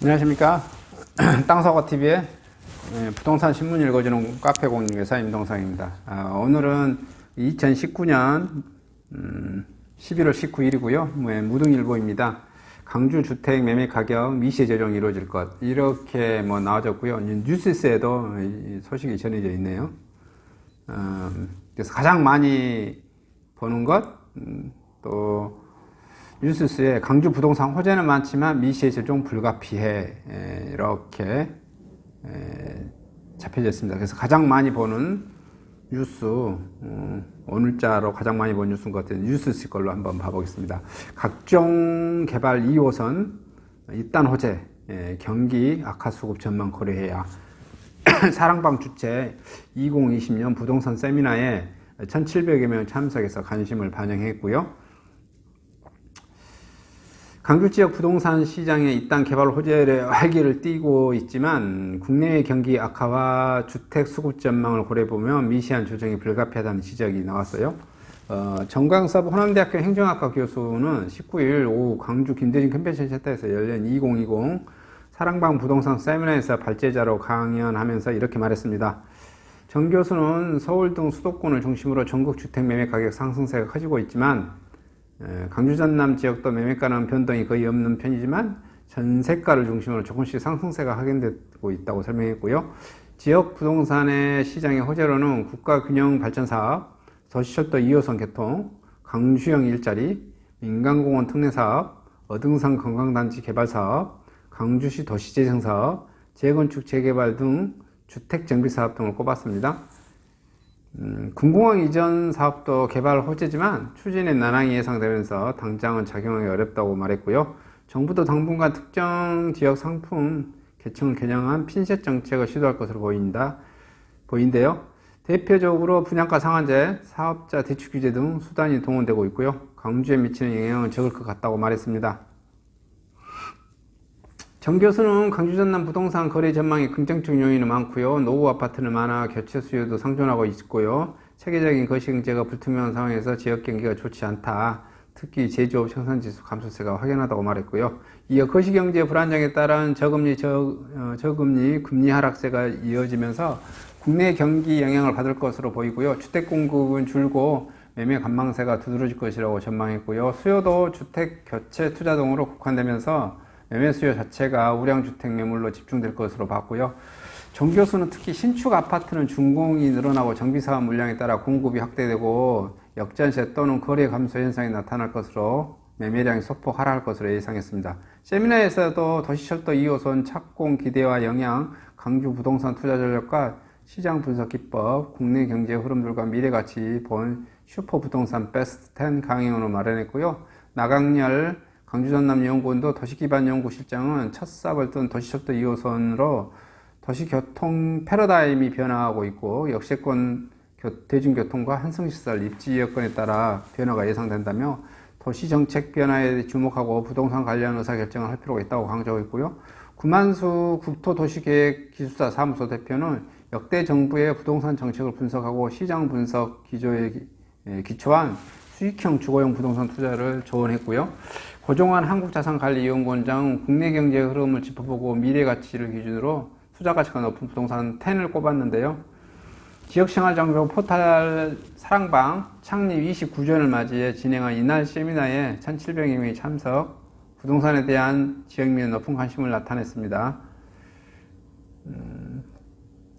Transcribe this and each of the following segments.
안녕하십니까. 땅사과TV의 부동산 신문 읽어주는 카페 공유회사 임동상입니다. 오늘은 2019년 11월 19일이고요. 무등일보입니다. 강주 주택 매매 가격 미세 조정이 이루어질 것, 이렇게 나와졌고요. 뉴스에도 소식이 전해져 있네요. 그래서 가장 많이 보는 것, 또 뉴스에 강주 부동산 호재는 많지만 미세 조정 불가피해, 이렇게 잡혀졌습니다. 그래서 가장 많이 보는 뉴스, 오늘자로 가장 많이 본 뉴스인 것 같아요. 뉴스 걸로 한번 봐보겠습니다. 각종 개발 2호선 입단 호재, 경기 악화 수급 전망 고려해야. 사랑방 주최 2020년 부동산 세미나에 1,700여 명 참석해서 관심을 반영했고요. 강주 지역 부동산 시장의 입단 개발 호재의 활기를 띠고 있지만 국내의 경기 악화와 주택 수급 전망을 고려해보면 미세한 조정이 불가피하다는 지적이 나왔어요. 정광섭 호남대학교 행정학과 교수는 19일 오후 강주 김대중 컨벤션 센터에서 열린 2020 사랑방 부동산 세미나에서 발제자로 강연하면서 이렇게 말했습니다. 정 교수는 서울 등 수도권을 중심으로 전국 주택 매매 가격 상승세가 커지고 있지만 강주 전남 지역도 매매가는 변동이 거의 없는 편이지만 전세가를 중심으로 조금씩 상승세가 확인되고 있다고 설명했고요. 지역 부동산의 시장의 호재로는 국가균형발전사업, 도시철도 2호선 개통, 강주형 일자리, 민간공원 특례사업, 어등산 관광단지 개발사업, 강주시 도시재생사업, 재건축 재개발 등 주택정비사업 등을 꼽았습니다. 군공항 이전 사업도 개발 호재지만 추진의 난항이 예상되면서 당장은 작용하기 어렵다고 말했고요. 정부도 당분간 특정 지역 상품 계층을 겨냥한 핀셋 정책을 시도할 것으로 보인대요. 대표적으로 분양가 상한제, 사업자 대출 규제 등 수단이 동원되고 있고요. 강주에 미치는 영향은 적을 것 같다고 말했습니다. 정 교수는 강주 전남 부동산 거래 전망에 긍정적 요인은 많고요. 노후 아파트는 많아 교체 수요도 상존하고 있고요. 체계적인 거시경제가 불투명한 상황에서 지역 경기가 좋지 않다. 특히 제조업 생산지수 감소세가 확연하다고 말했고요. 이어 거시경제 불안정에 따른 저금리, 금리 하락세가 이어지면서 국내 경기 영향을 받을 것으로 보이고요. 주택 공급은 줄고 매매 관망세가 두드러질 것이라고 전망했고요. 수요도 주택 교체 투자 등으로 국한되면서 매매 수요 자체가 우량주택 매물로 집중될 것으로 봤고요. 정 교수는 특히 신축 아파트는 준공이 늘어나고 정비사업 물량에 따라 공급이 확대되고 역전세 또는 거래 감소 현상이 나타날 것으로 매매량이 소폭 하락할 것으로 예상했습니다. 세미나에서도 도시철도 2호선 착공 기대와 영향, 강주 부동산 투자 전략과 시장 분석 기법, 국내 경제 흐름들과 미래가치 본 슈퍼 부동산 베스트 10 강의원을 마련했고요. 나강렬 강주 전남연구원도 도시기반연구실장은 첫 삽을 뜬 도시철도 2호선으로 도시교통 패러다임이 변화하고 있고 역세권 대중교통과 한성시설 입지 여건에 따라 변화가 예상된다며 도시정책 변화에 주목하고 부동산 관련 의사결정을 할 필요가 있다고 강조했고요. 구만수 국토도시계획기술사 사무소 대표는 역대 정부의 부동산 정책을 분석하고 시장 분석 기조에 기초한 수익형 주거용 부동산 투자를 조언했고요. 고종환 한국자산관리연구원장은 국내 경제 흐름을 짚어보고 미래 가치를 기준으로 투자 가치가 높은 부동산 10을 꼽았는데요. 지역생활정보 포털 사랑방 창립 29주년을 맞이해 진행한 이날 세미나에 1,700여 명이 참석, 부동산에 대한 지역민의 높은 관심을 나타냈습니다.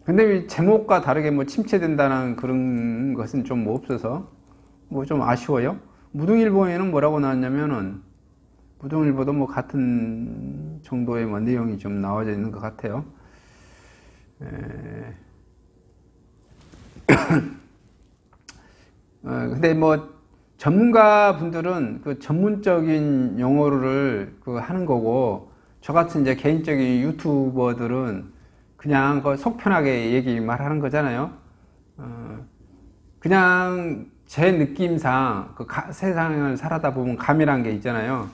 근데 제목과 다르게 침체된다는 그런 것은 좀 없어서 좀 아쉬워요. 무등일보에는 뭐라고 나왔냐면은 무등일보도 같은 정도의 내용이 좀 나와져 있는 것 같아요. 근데 전문가 분들은 그 전문적인 용어를 하는 거고, 저 같은 이제 개인적인 유튜버들은 그냥 속 편하게 얘기 말하는 거잖아요. 그냥 제 느낌상 세상을 살아다 보면 감이란 게 있잖아요.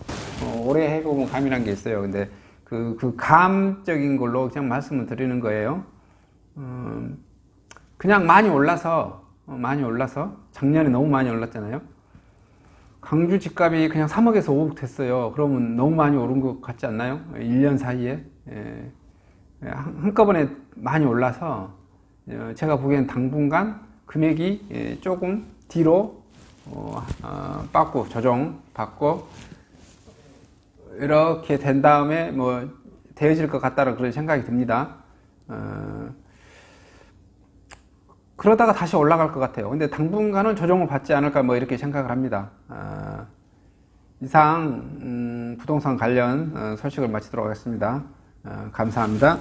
오래 해보면 감이란 게 있어요. 근데 그 감적인 걸로 그냥 말씀을 드리는 거예요. 그냥 많이 올라서 작년에 너무 많이 올랐잖아요. 강주 집값이 그냥 3억에서 5억 됐어요. 그러면 너무 많이 오른 것 같지 않나요? 1년 사이에. 예. 한꺼번에 많이 올라서 제가 보기엔 당분간 금액이 조금 뒤로 빠꾸 조정받고 이렇게 된 다음에 뭐 되어질 것 같다는 그런 생각이 듭니다. 그러다가 다시 올라갈 것 같아요. 근데 당분간은 조정을 받지 않을까 뭐 이렇게 생각을 합니다. 이상 부동산 관련 소식을 마치도록 하겠습니다. 감사합니다.